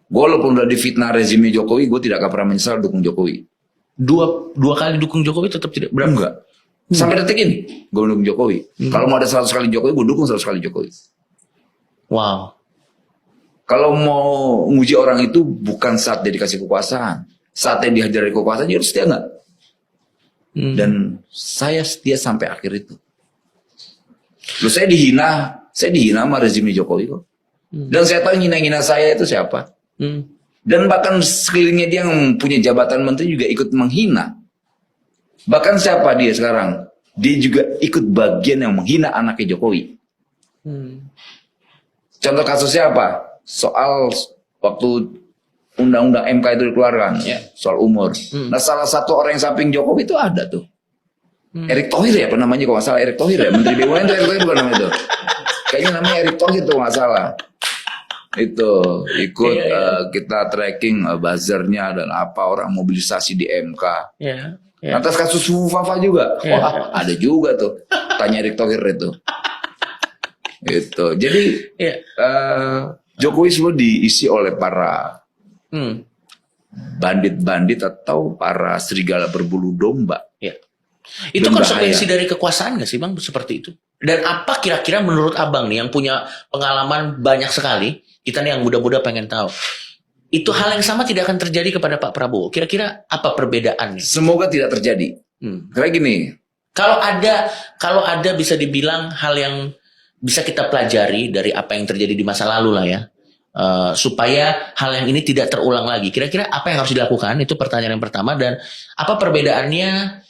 Walaupun udah difitnah rezimnya Jokowi, gue tidak akan pernah menyesal dukung Jokowi. Dua kali dukung Jokowi tetap tidak berapa? Enggak. Sampai detik ini, gue dukung Jokowi. Kalau mau ada 100 kali Jokowi, gue dukung 100 kali Jokowi. Wow. Kalau mau nguji orang itu bukan saat dia dikasih kekuasaan. Saat dia dihajar dari kekuasaan, dia harus setia nggak? Dan saya setia sampai akhir itu. Loh, saya dihina sama rezimnya Jokowi kok. Dan saya tahu hina-hina saya itu siapa. Dan bahkan sekelilingnya dia yang punya jabatan menteri juga ikut menghina. Bahkan siapa dia sekarang? Dia juga ikut bagian yang menghina anaknya Jokowi. Contoh kasusnya apa? Soal waktu undang-undang MK itu dikeluarkan, ya, soal umur. Nah, salah satu orang yang samping Jokowi itu ada tuh. Erick Thohir ya, apa namanya, kalau nggak salah Erick Thohir ya, Menteri BUMN itu Erick Thohir bukan namanya itu. Kayaknya namanya Erick Thohir tuh nggak salah. Itu ikut kita tracking buzzernya dan apa orang mobilisasi di MK. Atas kasus Fafa juga. Wah, ada juga tuh. Tanya Erick Thohir itu. Itu. Jadi Jokowi semua diisi oleh para bandit-bandit atau para serigala berbulu domba. Itu konsekuensi dari kekuasaan nggak sih Bang, seperti itu? Dan apa kira-kira menurut Abang nih yang punya pengalaman banyak sekali, kita nih yang muda-muda pengen tahu, itu hal yang sama tidak akan terjadi kepada Pak Prabowo? Kira-kira apa perbedaannya? Semoga tidak terjadi. Kayak gini. Kalau ada bisa dibilang hal yang bisa kita pelajari dari apa yang terjadi di masa lalu lah ya, supaya hal yang ini tidak terulang lagi. Kira-kira apa yang harus dilakukan? Itu pertanyaan yang pertama. Dan apa perbedaannya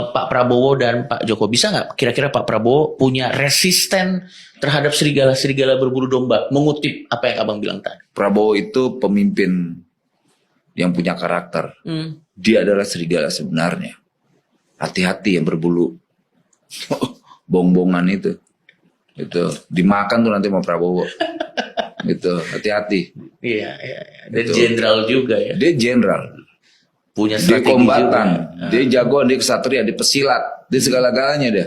Pak Prabowo dan Pak Jokowi? Bisa nggak kira-kira Pak Prabowo punya resisten terhadap serigala-serigala berbulu domba? Mengutip apa yang Abang bilang tadi. Prabowo itu pemimpin yang punya karakter. Dia adalah serigala sebenarnya. Hati-hati yang berbulu bong-bongan itu. Itu dimakan tuh nanti sama Prabowo. Gitu, hati-hati. Iya. Dan jenderal juga ya. Dia jenderal. Punya dia strategi kombatan, juga. dia jagoan, dia kesatria, dia pesilat, dia segala-galanya dia.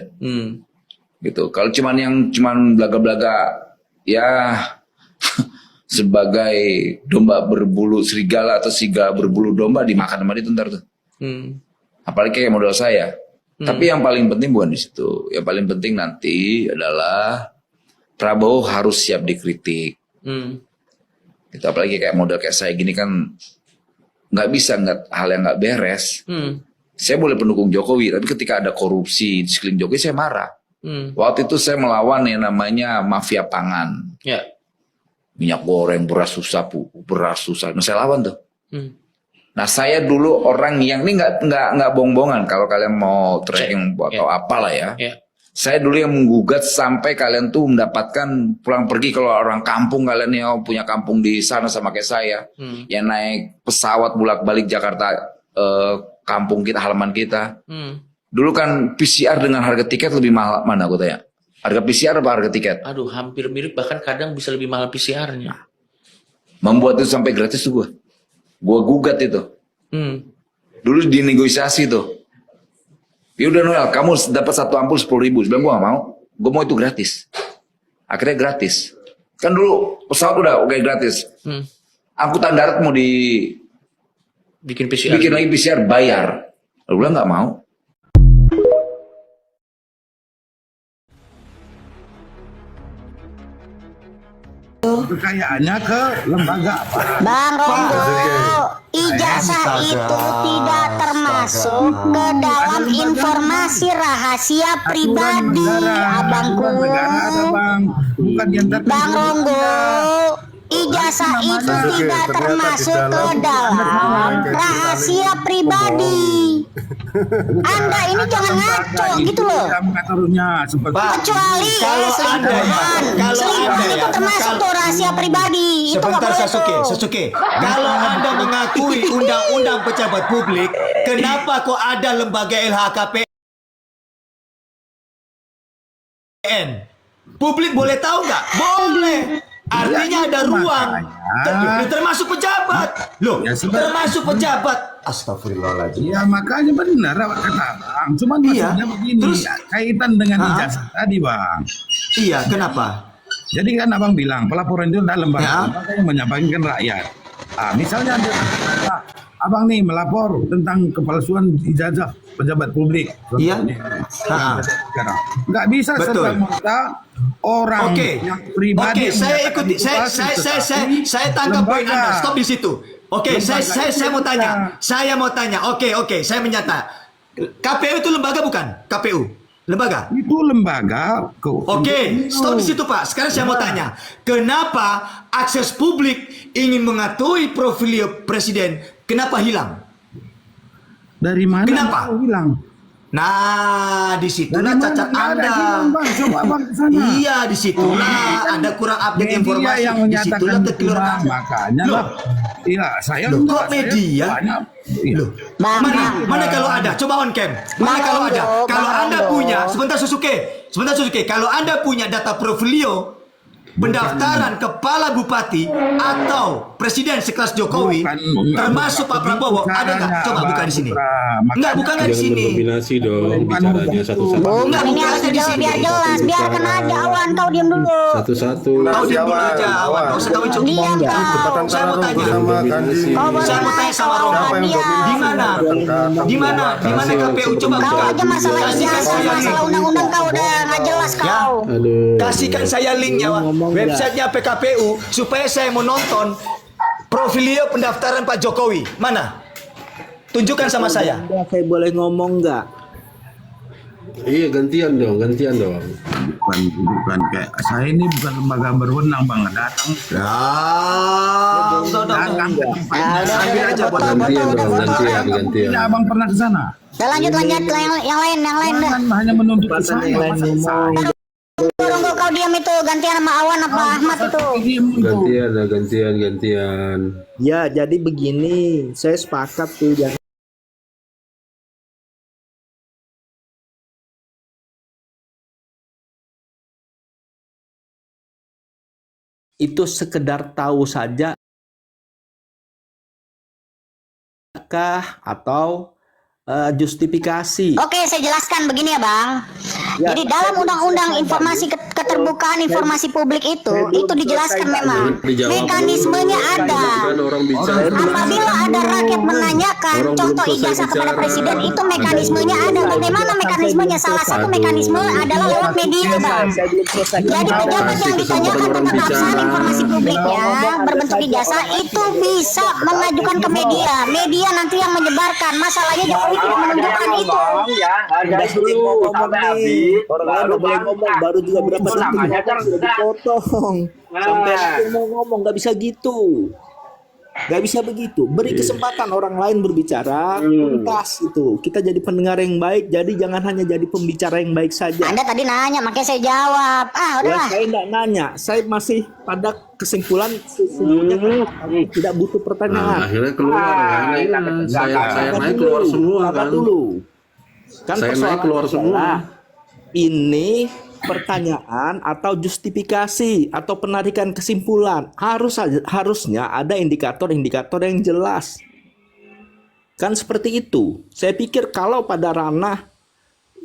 Gitu. Kalau cuman blaga-blaga ya sebagai domba berbulu serigala atau serigala berbulu domba dimakan sama dia ntar tuh. Apalagi kayak modal saya. Tapi yang paling penting bukan di situ. Yang paling penting nanti adalah Prabowo harus siap dikritik. Gitu. Apalagi kayak model kayak saya gini kan nggak bisa hal yang nggak beres. Saya boleh pendukung Jokowi, tapi ketika ada korupsi di sekeliling Jokowi saya marah. Waktu itu saya melawan yang namanya mafia pangan. Minyak goreng, beras susah. Nah, saya lawan tuh. Nah, saya dulu orang yang ini nggak bohong-bohongan. Kalau kalian mau tracking atau apalah ya. Saya dulu yang menggugat sampai kalian tuh mendapatkan pulang pergi kalau orang kampung, kalian yang punya kampung di sana sama kayak saya, yang naik pesawat bolak-balik Jakarta, kampung kita, halaman kita. Dulu kan PCR dengan harga tiket lebih mahal mana aku tanya? Harga PCR apa harga tiket? Aduh, hampir mirip, bahkan kadang bisa lebih mahal PCR-nya. Membuat itu sampai gratis tuh gue gugat itu. Dulu dinegosiasi tuh. Ya udah Noel, kamu dapat satu ampul 10.000. Sebenarnya gue gak mau. Gue mau itu gratis. Akhirnya gratis. Kan dulu pesawat udah oke gratis. Angkutan darat mau bikin PCR. Bikin lagi PCR bayar. Lalu bilang gak mau. Kekayaannya ke lembaga apa? Bang Ronggo, ijazah itu tidak termasuk ke dalam informasi rahasia pribadi, abangku. Bang Ronggo, ijazah itu tidak termasuk ke dalam rahasia pribadi. Anda ini jangan ngaco gitu loh. Kecuali selingkuhan itu termasuk tuh rahasia pribadi. Sebentar Sasuke. Kalau Anda mengakui undang-undang pejabat publik, kenapa kok ada lembaga LHKPN? Publik boleh tahu nggak? Boleh. Artinya ada ruang. Termasuk pejabat. Loh, termasuk pejabat. Astagfirullahaladzim. Ya makanya benar kata Bang. Cuman maksudnya begini. Terus kaitan dengan ijazah tadi Bang. Iya, kenapa? Jadi kan abang bilang pelaporan itu adalah lembaga, Ya. lembaga yang menyampaikan rakyat. Misalnya ada abang nih melapor tentang kepalsuan ijazah pejabat publik. Iya. Sekarang nggak bisa Betul. serta-merta orang Oke, yang pribadi. oke, saya ikuti, saya tangkap poin lembaga. Anda. Stop di situ. Oke, Lembaga saya mau itu tanya. lembaga. Saya mau tanya. Oke, saya menyata. KPU itu lembaga bukan? KPU lembaga. Itu lembaga. Oke, stop di situ Pak. Sekarang saya mau tanya, kenapa akses publik ingin mengetahui profil presiden, kenapa hilang? Dari mana? Kenapa? Mau hilang? Nah, disitulah Dari mana? cacat Nggak ada, Anda. hilang, Bang. Coba Bang ke sana. Iya, disitulah Anda kurang update Media informasi. yang Disitulah menyatakan kekeliruan hilang, Anda. makanya Loh, lah. Iya, saya Loh, enggak, kok media? Banyak. Iya. Loh, Bang, mana kalau ada? Coba on cam. Mana Bang kalau ada? Rondo, Kalau Bang Anda Rondo. punya, sebentar Susuke. Kalau Anda punya data profilio pendaftaran kepala bupati atau presiden sekelas Jokowi, Bukan, termasuk Pak Prabowo, ada nggak? Coba buka di sini. Enggak, bukan nggak di Jangan sini. berkombinasi dong bicaranya satu-satu. Enggak, ini bukan harus aja di dijawab sini. biar jelas. Biarkan aja Awan, kau diam dulu. Satu-satu. Kau diam dulu aja, Awan. Kau usah tahu Diam kau. Saya mau tanya. Kau boleh Saya mau tanya naik, sama kau Romo. Awan, diam. Di mana KPU? Coba Kau buka. aja masalah Kasihkan ijazah, saya masalah link. undang-undang kau udah nggak jelas kau. Aduh. Kasihkan saya linknya, websitenya PKPU, supaya saya mau nonton profilio pendaftaran Pak Jokowi. Mana? Tunjukkan sama saya. Saya boleh ngomong nggak? Iya gantian dong. Bukan kayak saya ini bukan lembaga berwenang Bang, datang Datang. Ambil aja buat Gantian dong, gantian. Tidak abang pernah ke sana. Lanjut yang lain deh. Jangan hanya menuntut ke Kesempatan saya. yang lain masa ngomong. saya Tunggu kau diam itu gantian sama Awan apa Ahmad itu. diem itu. Gantian. Ya, jadi begini, saya sepakat tuh jangan itu sekedar tahu saja kah atau justifikasi. Oke, saya jelaskan begini ya, Bang. Ya, Jadi dalam undang-undang informasi keterbukaan informasi publik itu dijelaskan memang mekanismenya ada. Kan orang bicara. Apabila ada rakyat menanyakan Orang contoh belum selesai ijazah kepada bicara. presiden itu mekanismenya ada. Bagaimana mekanismenya? Salah satu mekanisme adalah lewat media, Bang. Saya belum selesai. Jadi pejabat yang ditanyakan tentang keabsahan informasi publiknya berbentuk ijazah itu bisa mengajukan ke media. Media nanti yang menyebarkan. Masalahnya Jokowi tidak menunjukkan itu. Udah dulu sampai habis. Orang lain nggak boleh ngomong, baru juga berapa detik sudah dipotong. Sampai akhir mau ngomong, nggak bisa gitu. Nggak bisa begitu. Beri kesempatan orang lain berbicara, tuntas itu. Kita jadi pendengar yang baik, jadi jangan hanya jadi pembicara yang baik saja. Anda tadi nanya, makanya saya jawab. Ya, Udahlah. saya nggak nanya, saya masih pada kesimpulan sesungguhnya tidak butuh Nah, pertanyaan. akhirnya keluar kan. Iya, saya naik keluar semua Sabar kan. dulu. Kan Saya naik persoalan keluar semua. adalah ini pertanyaan atau justifikasi atau penarikan kesimpulan. Harusnya ada indikator-indikator yang jelas. Kan seperti itu. Saya pikir kalau pada ranah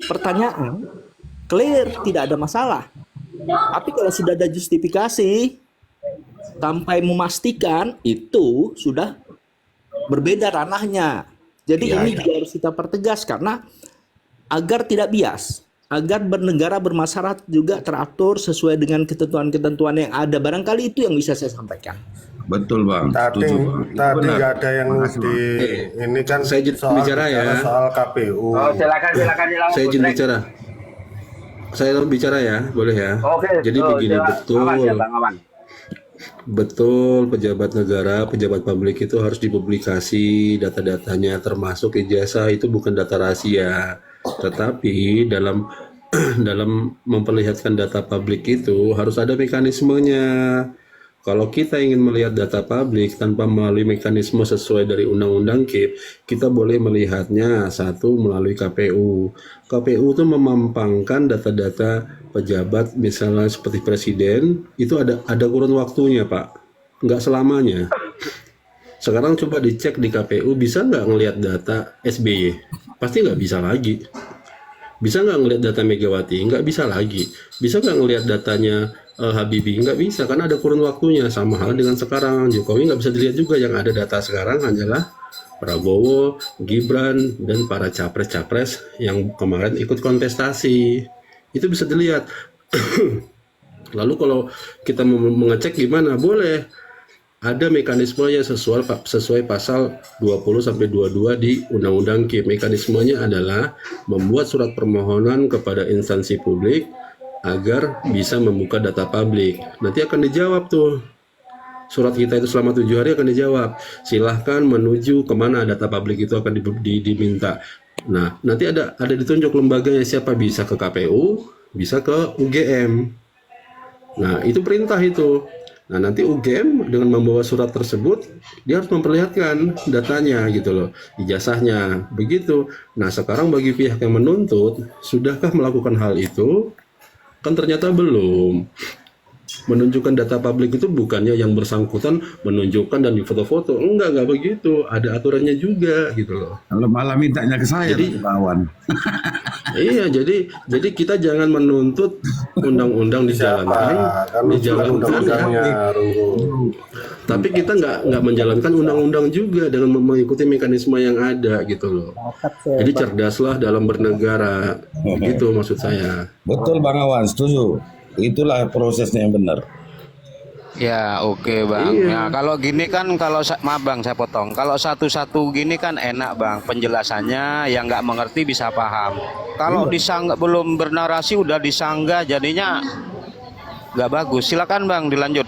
pertanyaan clear, tidak ada masalah. Tapi kalau sudah ada justifikasi sampai memastikan, itu sudah berbeda ranahnya. Jadi ini juga harus kita pertegas karena agar tidak bias, agar bernegara bermasyarakat juga teratur sesuai dengan ketentuan-ketentuan yang ada. Barangkali itu yang bisa saya sampaikan. Betul Bang. Tadi Setuju, Bang. tadi Benar. nggak ada yang Makasih, di ini kan Saya izin soal bicara ya. soal KPU. Silakan Saya izin bicara. Saya bicara ya, boleh ya. Jadi begini, betul pejabat negara, pejabat publik itu harus dipublikasi data-datanya, termasuk ijazah. Itu bukan data rahasia, tetapi dalam dalam memperlihatkan data publik itu harus ada mekanismenya. Kalau kita ingin melihat data publik tanpa melalui mekanisme sesuai dari Undang-Undang KIP, kita boleh melihatnya satu melalui KPU. KPU itu memampangkan data-data pejabat, misalnya seperti presiden, itu ada kurun waktunya Pak, nggak selamanya. Sekarang coba dicek di KPU, bisa nggak ngelihat data SBY? Pasti nggak bisa lagi. Bisa nggak ngelihat data Megawati? Nggak bisa lagi. Bisa nggak ngelihat datanya Habibie? Nggak bisa, karena ada kurun waktunya. Sama hal dengan sekarang, Jokowi nggak bisa dilihat juga. Yang ada data sekarang hanyalah Prabowo, Gibran, dan para capres-capres yang kemarin ikut kontestasi. Itu bisa dilihat. Lalu kalau kita mau mengecek gimana? Boleh. Ada mekanismenya sesuai pasal 20-22 di Undang-Undang KIP. Mekanismenya adalah membuat surat permohonan kepada instansi publik agar bisa membuka data publik. Nanti akan dijawab tuh. Surat kita itu selama 7 hari akan dijawab. Silahkan menuju kemana data publik itu akan diminta. Nah, nanti ada ditunjuk lembaganya siapa, bisa ke KPU, bisa ke UGM. Nah, itu perintah itu. Nah, nanti UGM dengan membawa surat tersebut, dia harus memperlihatkan datanya gitu loh, ijazahnya, begitu. Nah, sekarang bagi pihak yang menuntut, sudahkah melakukan hal itu? Kan ternyata belum. Menunjukkan data publik itu bukannya yang bersangkutan menunjukkan dan difoto-foto. Enggak begitu. Ada aturannya juga gitu loh. Kalau malah mintanya ke saya, Jadi- kawan. Iya, jadi kita jangan menuntut undang-undang dijalankan, Kan undang-undangnya, Runggu. tapi kita nggak menjalankan undang-undang juga dengan mengikuti mekanisme yang ada gitu loh. Jadi cerdaslah dalam bernegara, gitu maksud saya. Betul Bang Awan, setuju. Itulah prosesnya yang benar. Ya oke Bang. Iya. Nah kalau gini kan maaf Bang saya potong. Kalau satu-satu gini kan enak Bang penjelasannya, yang nggak mengerti bisa paham. Kalau disangga belum bernarasi udah disanggah jadinya nggak bagus. Silakan Bang dilanjut.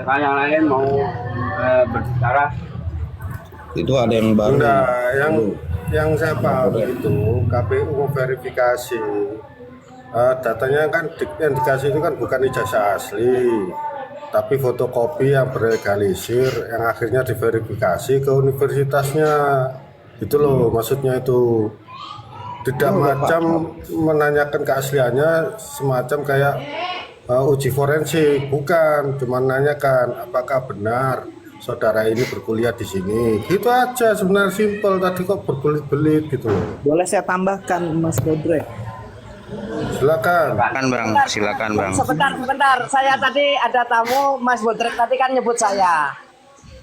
Yang lain mau berbicara. Itu ada yang baru. Enggak, yang saya paham itu KPU memverifikasi datanya kan yang dikasih itu kan bukan ijazah asli, tapi fotokopi yang berlegalisir yang akhirnya diverifikasi ke universitasnya. Itu loh maksudnya itu. Tidak macam menanyakan keasliannya semacam kayak uji forensik, bukan, cuma nanyakan apakah benar saudara ini berkuliah di sini. Gitu aja sebenarnya, simpel. Tadi kok berbelit-belit gitu loh. Boleh saya tambahkan Mas Bodrek? Silakan. Silakan Bang. Sebentar. Saya tadi ada tamu, Mas Bodrek tadi kan nyebut saya.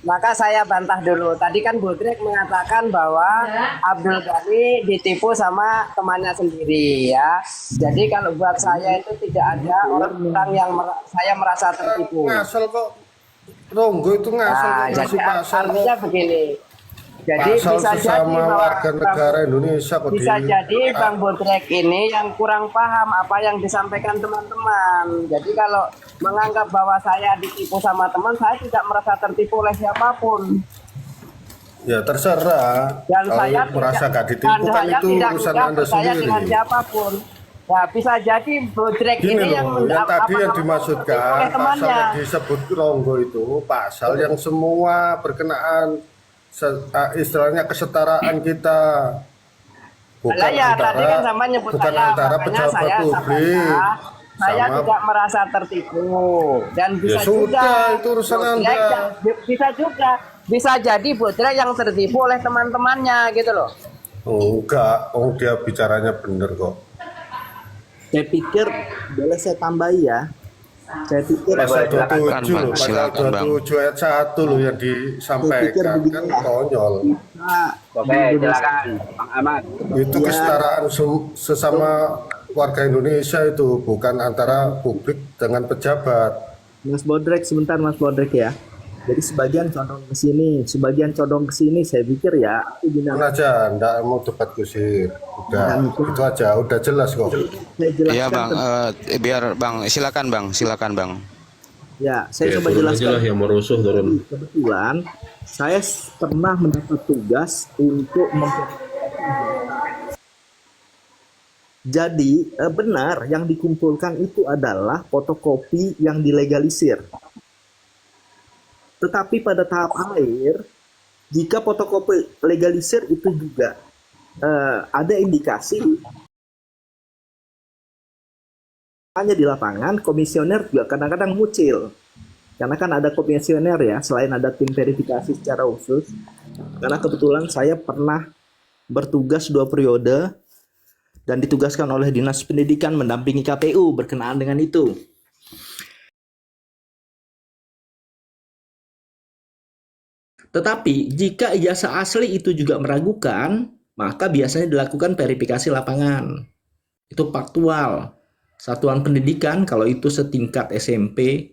Maka saya bantah dulu. Tadi kan Bodrek mengatakan bahwa Abdul Ghani ditipu sama temannya sendiri ya. Jadi kalau buat saya itu tidak ada orang yang saya merasa tertipu. Ngasal kok. Ronggo itu ngasal Nah, kok jadi masih pasal. artinya begini. Jadi Pasal bisa jadi sesama bahwa warga negara Indonesia kok bisa jadi Bang Bodrek ini yang kurang paham apa yang disampaikan teman-teman. Jadi kalau menganggap bahwa saya ditipu sama teman, saya tidak merasa tertipu oleh siapapun. Ya terserah. Dan Kalau saya merasa tidak- gak ditipu dan kan saya itu tidak urusan mudah Anda percaya sendiri. dengan siapapun. Ya bisa jadi Bodrek Gini ini yang loh, yang tadi yang tertipu dimaksudkan oleh pasal temannya. yang disebut Ronggo itu pasal yang semua berkenaan istilahnya kesetaraan kita, bukan Lah ya, antara tadi kan sama nyebut bukan saya, antara makanya pejabat saya publik sampaikan, saya sama tidak merasa tertipu dan bisa Ya sudah, juga itu urusan Bodrek Anda. bisa juga bisa jadi Bodrek yang tertipu oleh teman-temannya gitu loh. enggak, dia bicaranya bener kok. Saya pikir boleh saya tambahi ya. Saya pikir Pasal 27 Bang. loh, pasal Silakan, Bang. 27 ayat 1 loh yang disampaikan kan konyol. Oke, silakan Bang Ahmad. Itu kesetaraan sesama warga Indonesia itu, bukan antara publik dengan pejabat. Mas Bodrek, sebentar Mas Bodrek ya. Jadi sebagian condong ke sini, sebagian condong ke sini. Saya pikir ya, aku bilang aja, enggak mau debat kusir. Udah, itu aja, udah jelas kok. saya jelaskan. Iya Bang, biar Bang silakan Bang. Ya, saya Ya, coba turun aja jelaskan. lah yang merusuh turun. Kebetulan saya pernah mendapat tugas untuk jadi benar yang dikumpulkan itu adalah fotokopi yang dilegalisir. Tetapi pada tahap akhir, jika fotokopi legalisir itu juga ada indikasi hanya di lapangan, komisioner juga kadang-kadang muncul. Karena kan ada komisioner ya, selain ada tim verifikasi secara khusus. Karena kebetulan saya pernah bertugas 2 periode dan ditugaskan oleh Dinas Pendidikan mendampingi KPU berkenaan dengan itu. Tetapi jika ijazah asli itu juga meragukan, maka biasanya dilakukan verifikasi lapangan. Itu faktual. Satuan pendidikan kalau itu setingkat SMP,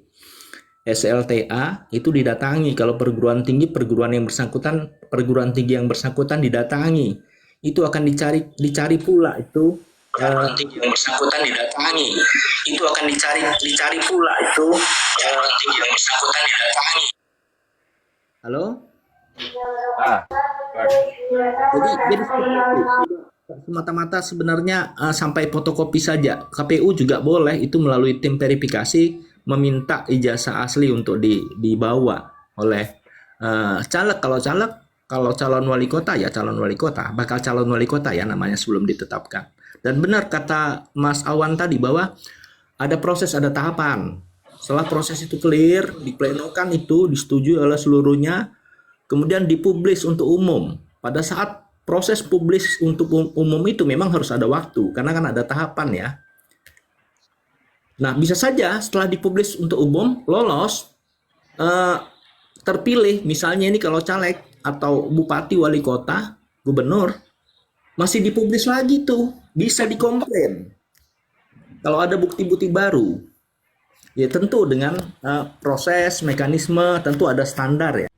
SLTA itu didatangi. Kalau perguruan tinggi perguruan tinggi yang bersangkutan didatangi. Itu akan dicari pula itu perguruan tinggi yang bersangkutan didatangi. Itu akan dicari pula itu perguruan tinggi yang bersangkutan didatangi. Halo? Jadi semata-mata sebenarnya sampai fotokopi saja. KPU juga boleh itu melalui tim verifikasi meminta ijazah asli untuk dibawa oleh caleg. Kalau calon wali kota ya calon wali kota, bakal calon wali kota ya namanya sebelum ditetapkan. Dan benar kata Mas Awan tadi bahwa ada proses, ada tahapan. Setelah proses itu clear, diplenokan itu disetujui oleh seluruhnya, kemudian dipublis untuk umum. Pada saat proses publis untuk umum itu memang harus ada waktu, karena kan ada tahapan ya. Nah, bisa saja setelah dipublis untuk umum, lolos, terpilih, misalnya ini kalau caleg atau bupati, wali kota, gubernur, masih dipublis lagi tuh, bisa dikomplain. Kalau ada bukti-bukti baru, ya tentu dengan proses, mekanisme, tentu ada standar ya.